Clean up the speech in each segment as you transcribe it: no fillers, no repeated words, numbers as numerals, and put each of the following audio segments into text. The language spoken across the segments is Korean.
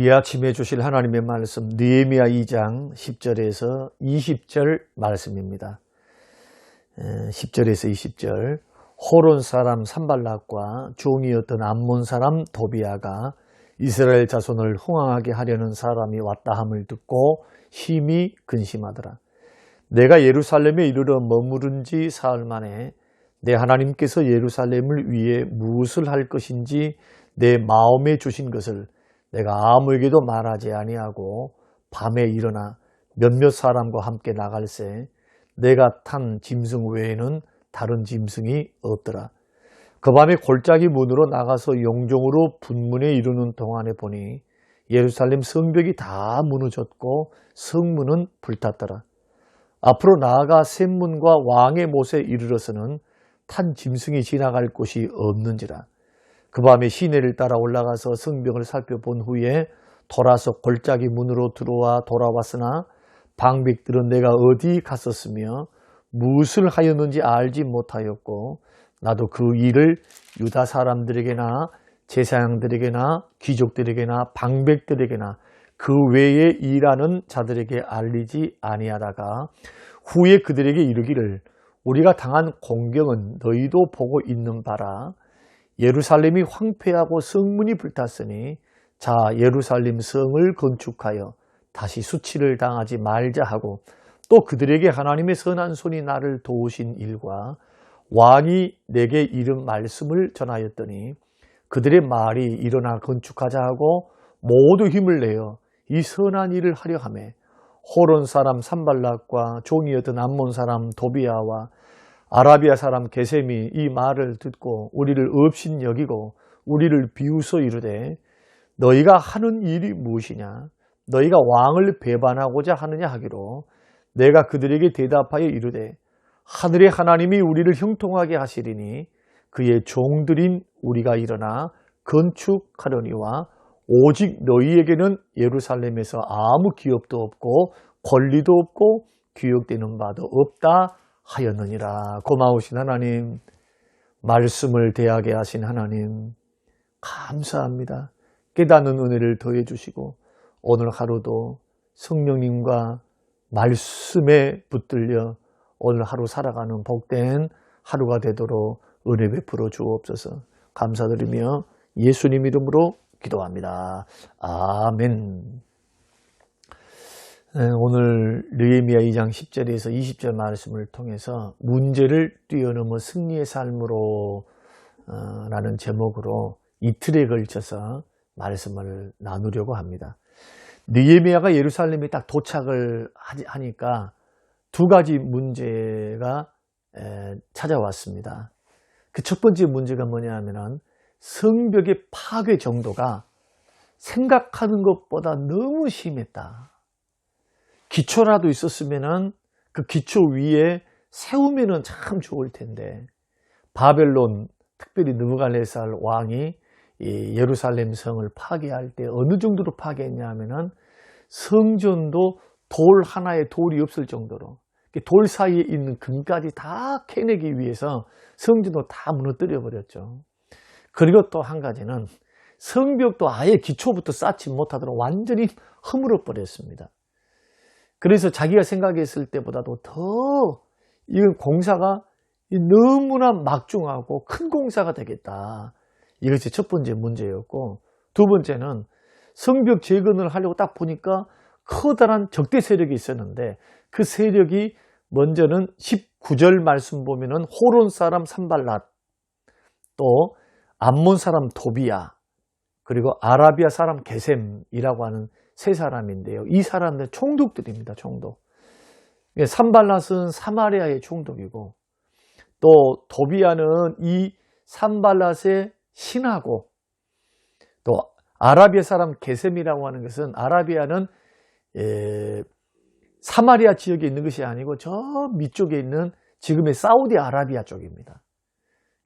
이 아침에 주실 하나님의 말씀 느헤미야 2장 10절에서 20절 말씀입니다. 10절에서 20절 호론 사람 산발락과 종이었던 암몬 사람 도비아가 이스라엘 자손을 흥황하게 하려는 사람이 왔다 함을 듣고 심히 근심하더라. 내가 예루살렘에 이르러 머무른 지 사흘 만에 내 하나님께서 예루살렘을 위해 무엇을 할 것인지 내 마음에 주신 것을 내가 아무에게도 말하지 아니하고 밤에 일어나 몇몇 사람과 함께 나갈새 내가 탄 짐승 외에는 다른 짐승이 없더라. 그 밤에 골짜기 문으로 나가서 용종으로 분문에 이르는 동안에 보니 예루살렘 성벽이 다 무너졌고 성문은 불탔더라. 앞으로 나아가 샘문과 왕의 못에 이르러서는 탄 짐승이 지나갈 곳이 없는지라. 그 밤에 시내를 따라 올라가서 성벽을 살펴본 후에 돌아서 골짜기 문으로 들어와 돌아왔으나 방백들은 내가 어디 갔었으며 무엇을 하였는지 알지 못하였고 나도 그 일을 유다 사람들에게나 제사장들에게나 귀족들에게나 방백들에게나 그 외에 일하는 자들에게 알리지 아니하다가 후에 그들에게 이르기를 우리가 당한 공경은 너희도 보고 있는 바라. 예루살렘이 황폐하고 성문이 불탔으니 자 예루살렘 성을 건축하여 다시 수치를 당하지 말자 하고 또 그들에게 하나님의 선한 손이 나를 도우신 일과 왕이 내게 이른 말씀을 전하였더니 그들의 말이 일어나 건축하자 하고 모두 힘을 내어 이 선한 일을 하려 하매 호론 사람 산발락과 종이었던 암몬 사람 도비아와 아라비아 사람 게셈이 이 말을 듣고 우리를 업신 여기고 우리를 비웃어 이르되 너희가 하는 일이 무엇이냐? 너희가 왕을 배반하고자 하느냐 하기로 내가 그들에게 대답하여 이르되 하늘의 하나님이 우리를 형통하게 하시리니 그의 종들인 우리가 일어나 건축하려니와 오직 너희에게는 예루살렘에서 아무 기업도 없고 권리도 없고 귀역되는 바도 없다 하였느니라. 고마우신 하나님, 말씀을 대하게 하신 하나님 감사합니다. 깨닫는 은혜를 더해 주시고 오늘 하루도 성령님과 말씀에 붙들려 오늘 하루 살아가는 복된 하루가 되도록 은혜 베풀어 주옵소서. 감사드리며 예수님 이름으로 기도합니다. 아멘. 오늘 느헤미야 2장 10절에서 20절 말씀을 통해서 문제를 뛰어넘어 승리의 삶으로 라는 제목으로 이틀에 걸쳐서 말씀을 나누려고 합니다. 느헤미야가 예루살렘에 딱 도착을 하니까 두 가지 문제가 찾아왔습니다. 그 첫 번째 문제가 뭐냐 하면은 성벽의 파괴 정도가 생각하는 것보다 너무 심했다. 기초라도 있었으면은 그 기초 위에 세우면은 참 좋을 텐데 바벨론 특별히 느부갓네살 왕이 이 예루살렘 성을 파괴할 때 어느 정도로 파괴했냐 하면은 성전도 돌 하나에 돌이 없을 정도로 돌 사이에 있는 금까지 다 캐내기 위해서 성전도 다 무너뜨려 버렸죠. 그리고 또 한 가지는 성벽도 아예 기초부터 쌓지 못하도록 완전히 허물어 버렸습니다. 그래서 자기가 생각했을 때보다도 더 이건 공사가 너무나 막중하고 큰 공사가 되겠다. 이것이 첫 번째 문제였고 두 번째는 성벽 재건을 하려고 딱 보니까 커다란 적대 세력이 있었는데 그 세력이 먼저는 19절 말씀 보면은 호론 사람 산발랏 또 암몬 사람 도비아 그리고 아라비아 사람 게셈이라고 하는 세 사람인데요. 이 사람들은 총독들입니다. 총독. 산발랏은 사마리아의 총독이고 또 도비아는 이 산발랏의 신하고 또 아라비아 사람 게셈이라고 하는 것은 아라비아는 사마리아 지역에 있는 것이 아니고 저 밑쪽에 있는 지금의 사우디아라비아 쪽입니다.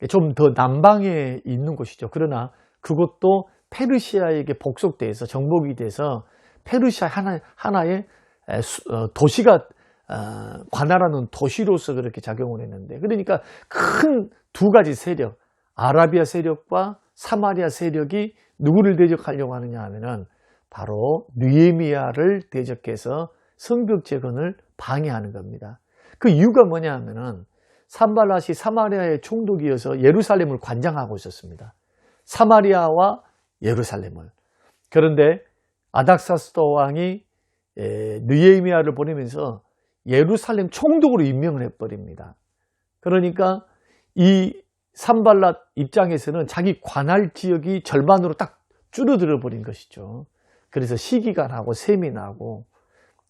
좀 더 남방에 있는 곳이죠. 그러나 그것도 페르시아에게 복속돼서 정복이 돼서 페르시아 하나의 도시가 관할하는 도시로서 그렇게 작용을 했는데 그러니까 큰 두 가지 세력 아라비아 세력과 사마리아 세력이 누구를 대적하려고 하느냐 하면은 바로 느헤미야를 대적해서 성벽 재건을 방해하는 겁니다. 그 이유가 뭐냐 하면은 산발랏이 사마리아의 총독이어서 예루살렘을 관장하고 있었습니다. 사마리아와 예루살렘을. 그런데 아닥사스다 왕이 느헤미야를 보내면서 예루살렘 총독으로 임명을 해버립니다. 그러니까 이 산발랏 입장에서는 자기 관할 지역이 절반으로 딱 줄어들어 버린 것이죠. 그래서 시기가 나고 셈이 나고,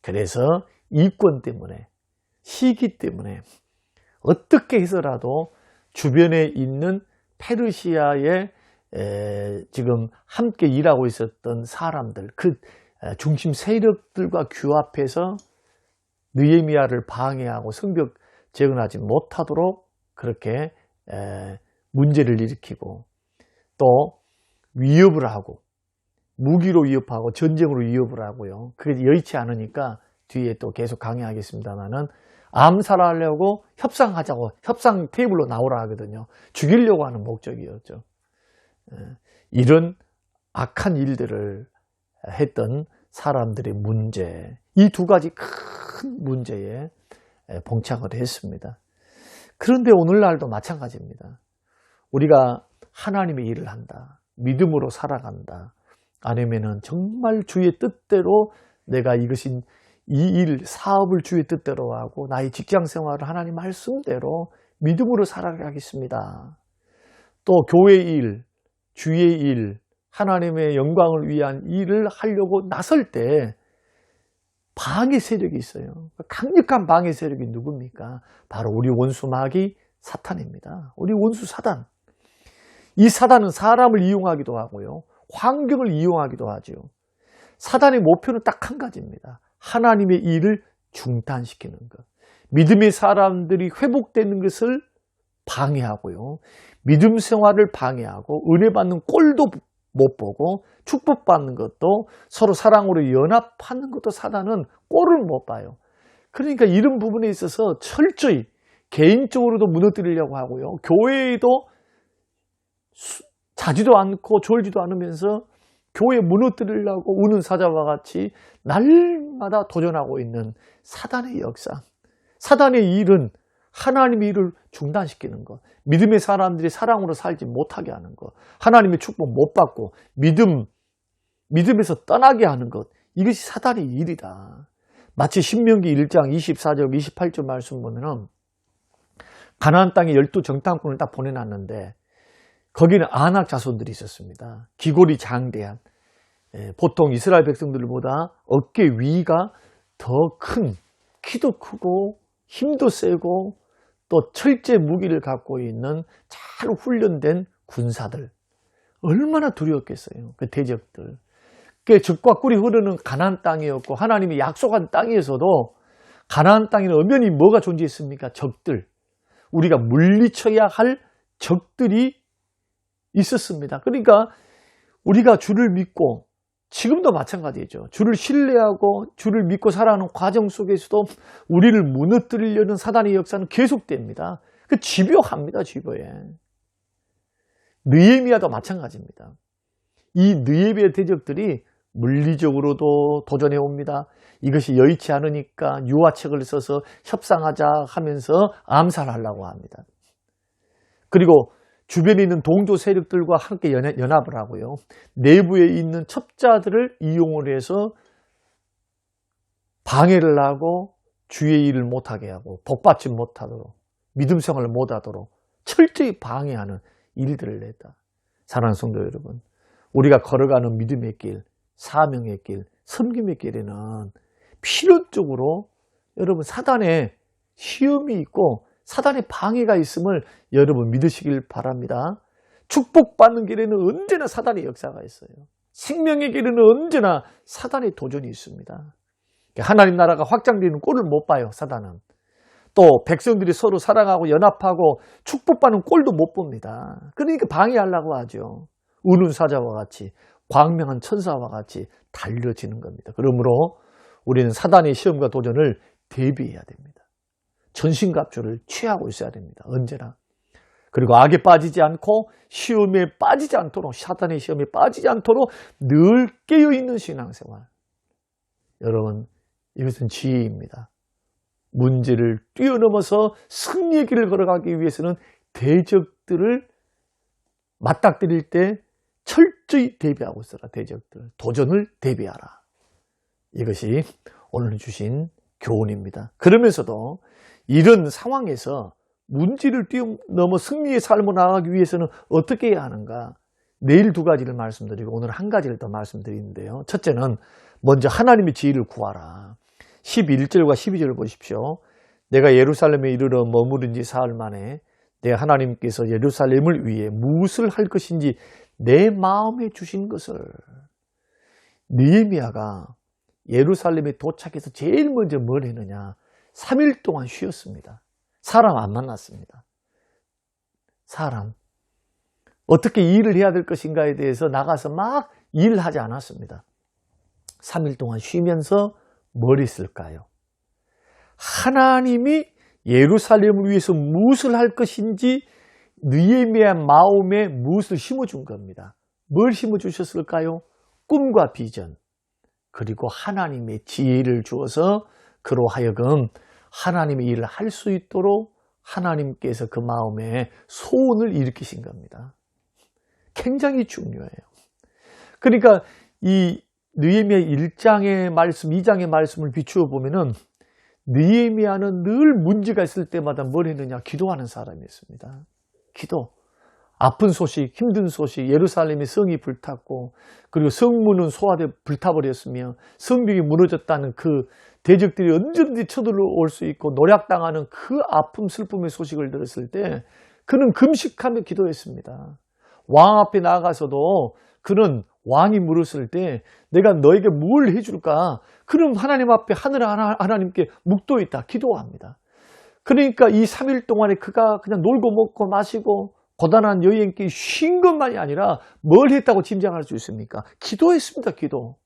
그래서 이권 때문에, 시기 때문에 어떻게 해서라도 주변에 있는 페르시아의 지금 함께 일하고 있었던 사람들, 그 중심 세력들과 규합해서 느헤미야를 방해하고 성벽 재건하지 못하도록 그렇게 문제를 일으키고, 또 위협을 하고, 무기로 위협하고 전쟁으로 위협을 하고요. 그게 여의치 않으니까 뒤에 또 계속 강의하겠습니다만은 암살하려고 협상하자고 협상 테이블로 나오라 하거든요. 죽이려고 하는 목적이었죠. 이런 악한 일들을 했던 사람들의 문제, 이 두 가지 큰 문제에 봉착을 했습니다. 그런데 오늘날도 마찬가지입니다. 우리가 하나님의 일을 한다, 믿음으로 살아간다, 아니면은 정말 주의 뜻대로 내가 이 일, 사업을 주의 뜻대로 하고 나의 직장 생활을 하나님 말씀대로 믿음으로 살아가겠습니다. 또 교회 일, 주의 일, 하나님의 영광을 위한 일을 하려고 나설 때 방해 세력이 있어요. 강력한 방해 세력이 누굽니까? 바로 우리 원수 마귀 사탄입니다. 우리 원수 사단. 이 사단은 사람을 이용하기도 하고요, 환경을 이용하기도 하죠. 사단의 목표는 딱 한 가지입니다. 하나님의 일을 중단시키는 것. 믿음의 사람들이 회복되는 것을 방해하고요, 믿음 생활을 방해하고, 은혜 받는 꼴도 못 보고, 축복받는 것도, 서로 사랑으로 연합하는 것도 사단은 꼴을 못 봐요. 그러니까 이런 부분에 있어서 철저히 개인적으로도 무너뜨리려고 하고요, 교회에도 자지도 않고 졸지도 않으면서 교회 무너뜨리려고 우는 사자와 같이 날마다 도전하고 있는 사단의 역사. 사단의 일은 하나님의 일을 중단시키는 것, 믿음의 사람들이 사랑으로 살지 못하게 하는 것, 하나님의 축복 못 받고 믿음에서 떠나게 하는 것, 이것이 사단의 일이다. 마치 신명기 1장 24절 28절 말씀 보면은 가나안 땅에 12정탐꾼을 딱 보내놨는데 거기는 아낙 자손들이 있었습니다. 기골이 장대한, 보통 이스라엘 백성들보다 어깨 위가 더 큰, 키도 크고 힘도 세고 또 철제 무기를 갖고 있는 잘 훈련된 군사들, 얼마나 두려웠겠어요. 그 대적들. 그 젖과 꿀이 흐르는 가나안 땅이었고 하나님이 약속한 땅에서도 가나안 땅에는 엄연히 뭐가 존재했습니까? 적들. 우리가 물리쳐야 할 적들이 있었습니다. 그러니까 우리가 주를 믿고, 지금도 마찬가지죠, 주를 신뢰하고 주를 믿고 살아가는 과정 속에서도 우리를 무너뜨리려는 사단의 역사는 계속됩니다. 그 집요합니다. 집요해. 느헤미야도 마찬가지입니다. 이 느헤미야 대적들이 물리적으로도 도전해 옵니다. 이것이 여의치 않으니까 유화책을 써서 협상하자 하면서 암살하려고 합니다. 그리고 주변에 있는 동조 세력들과 함께 연합을 하고요, 내부에 있는 첩자들을 이용을 해서 방해를 하고 주의 일을 못하게 하고 복받지 못하도록, 믿음 생활을 못하도록 철저히 방해하는 일들을 냈다. 사랑하는 성도 여러분, 우리가 걸어가는 믿음의 길, 사명의 길, 섬김의 길에는 필연적으로 여러분 사단의 시험이 있고 사단의 방해가 있음을 여러분 믿으시길 바랍니다. 축복받는 길에는 언제나 사단의 역사가 있어요. 생명의 길에는 언제나 사단의 도전이 있습니다. 하나님 나라가 확장되는 꼴을 못 봐요, 사단은. 또 백성들이 서로 사랑하고 연합하고 축복받는 꼴도 못 봅니다. 그러니까 방해하려고 하죠. 우는 사자와 같이, 광명한 천사와 같이 달려지는 겁니다. 그러므로 우리는 사단의 시험과 도전을 대비해야 됩니다. 전신갑주를 취하고 있어야 됩니다. 언제나. 그리고 악에 빠지지 않고 시험에 빠지지 않도록, 사탄의 시험에 빠지지 않도록 늘 깨어있는 신앙생활. 여러분, 이것은 지혜입니다. 문제를 뛰어넘어서 승리의 길을 걸어가기 위해서는 대적들을 맞닥뜨릴 때 철저히 대비하고 있어라. 대적들, 도전을 대비하라. 이것이 오늘 주신 교훈입니다. 그러면서도 이런 상황에서 문제를 뛰어넘어 승리의 삶을 나아가기 위해서는 어떻게 해야 하는가? 내일 두 가지를 말씀드리고 오늘 한 가지를 더 말씀드리는데요. 첫째는 먼저 하나님의 지혜를 구하라. 11절과 12절을 보십시오. 내가 예루살렘에 이르러 머무른 지 사흘 만에 내 하나님께서 예루살렘을 위해 무엇을 할 것인지 내 마음에 주신 것을. 느헤미야가 예루살렘에 도착해서 제일 먼저 뭘 했느냐? 3일 동안 쉬었습니다. 사람 안 만났습니다. 사람. 어떻게 일을 해야 될 것인가에 대해서 나가서 막 일을 하지 않았습니다. 3일 동안 쉬면서 뭘 했을까요? 하나님이 예루살렘을 위해서 무엇을 할 것인지 느헤미야 마음에 무엇을 심어준 겁니다. 뭘 심어주셨을까요? 꿈과 비전, 그리고 하나님의 지혜를 주어서 그로 하여금 하나님의 일을 할 수 있도록 하나님께서 그 마음에 소원을 일으키신 겁니다. 굉장히 중요해요. 그러니까 이 느헤미야 1장의 말씀, 2장의 말씀을 비추어 보면은 느헤미야는 늘 문제가 있을 때마다 뭘 했느냐? 기도하는 사람이었습니다. 기도. 아픈 소식, 힘든 소식, 예루살렘의 성이 불탔고, 그리고 성문은 소화돼 불타버렸으며 성벽이 무너졌다는 그 대적들이 언제든지 쳐들어올 수 있고 노략당하는 그 아픔, 슬픔의 소식을 들었을 때 그는 금식하며 기도했습니다. 왕 앞에 나가서도 그는 왕이 물었을 때 내가 너에게 뭘 해줄까? 그럼 하나님 앞에 하나님께 묵도있다 기도합니다. 그러니까 이 3일 동안에 그가 그냥 놀고 먹고 마시고 고단한 여행길 쉰 것만이 아니라 뭘 했다고 짐작할 수 있습니까? 기도했습니다. 기도.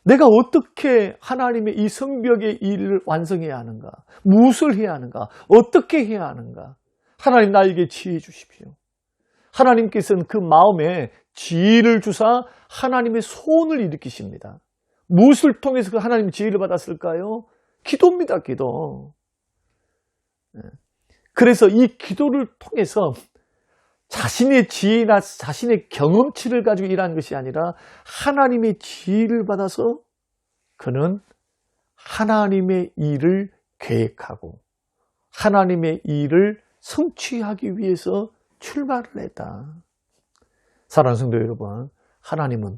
내가 어떻게 하나님의 이 성벽의 일을 완성해야 하는가? 무엇을 해야 하는가? 어떻게 해야 하는가? 하나님 나에게 지혜 주십시오. 하나님께서는 그 마음에 지혜를 주사 하나님의 소원을 일으키십니다. 무엇을 통해서 그 하나님의 지혜를 받았을까요? 기도입니다. 기도. 그래서 이 기도를 통해서 자신의 지혜나 자신의 경험치를 가지고 일하는 것이 아니라 하나님의 지혜를 받아서 그는 하나님의 일을 계획하고 하나님의 일을 성취하기 위해서 출발을 했다. 사랑하는 성도 여러분, 하나님은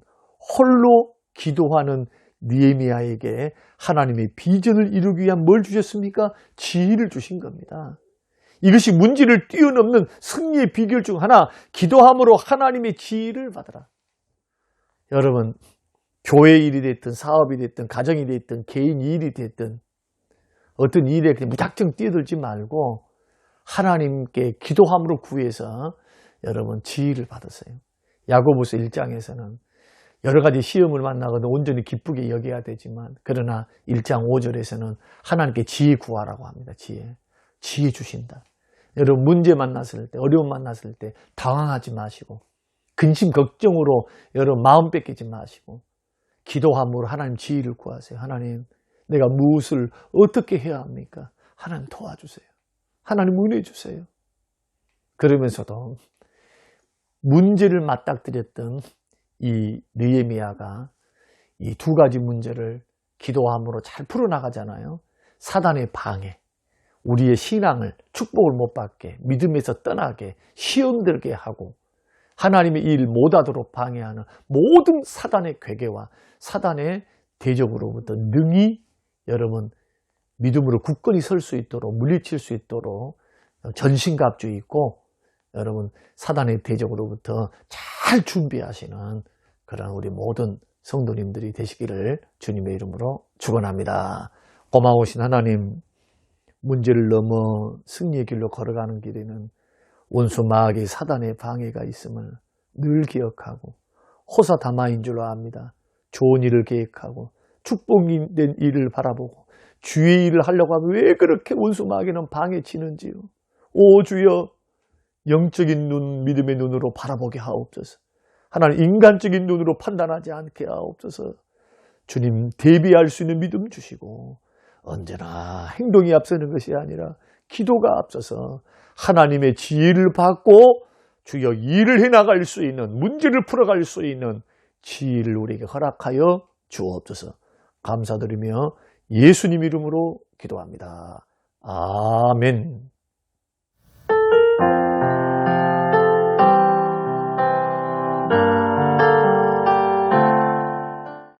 홀로 기도하는 느헤미야에게 하나님의 비전을 이루기 위한 뭘 주셨습니까? 지혜를 주신 겁니다. 이것이 문제를 뛰어넘는 승리의 비결 중 하나, 기도함으로 하나님의 지혜를 받아라. 여러분, 교회 일이 됐든 사업이 됐든 가정이 됐든 개인 일이 됐든 어떤 일에 그냥 무작정 뛰어들지 말고 하나님께 기도함으로 구해서 여러분 지혜를 받으세요. 야고보서 1장에서는 여러 가지 시험을 만나거든 온전히 기쁘게 여겨야 되지만 그러나 1장 5절에서는 하나님께 지혜 구하라고 합니다. 지혜 주신다. 여러분 문제 만났을 때, 어려움 만났을 때 당황하지 마시고 근심 걱정으로 여러분 마음 뺏기지 마시고 기도함으로 하나님 지혜를 구하세요. 하나님, 내가 무엇을 어떻게 해야 합니까? 하나님 도와주세요. 하나님 은혜 주세요. 그러면서도 문제를 맞닥뜨렸던 이 느헤미야가 이 두 가지 문제를 기도함으로 잘 풀어나가잖아요. 사단의 방해, 우리의 신앙을 축복을 못 받게, 믿음에서 떠나게, 시험 들게 하고 하나님의 일 못하도록 방해하는 모든 사단의 괴계와 사단의 대적으로부터 능히 여러분 믿음으로 굳건히 설 수 있도록 물리칠 수 있도록 전신갑주 있고 여러분 사단의 대적으로부터 잘 준비하시는 그런 우리 모든 성도님들이 되시기를 주님의 이름으로 축원합니다. 고마우신 하나님, 문제를 넘어 승리의 길로 걸어가는 길에는 원수 마귀 사단의 방해가 있음을 늘 기억하고 호사다마인 줄 압니다. 좋은 일을 계획하고 축복이 된 일을 바라보고 주의 일을 하려고 하면 왜 그렇게 원수 마귀는 방해치는지요. 오 주여, 영적인 눈, 믿음의 눈으로 바라보게 하옵소서. 하나님, 인간적인 눈으로 판단하지 않게 하옵소서. 주님, 대비할 수 있는 믿음 주시고 언제나 행동이 앞서는 것이 아니라 기도가 앞서서 하나님의 지혜를 받고 주여 일을 해나갈 수 있는, 문제를 풀어갈 수 있는 지혜를 우리에게 허락하여 주옵소서. 감사드리며 예수님 이름으로 기도합니다. 아멘.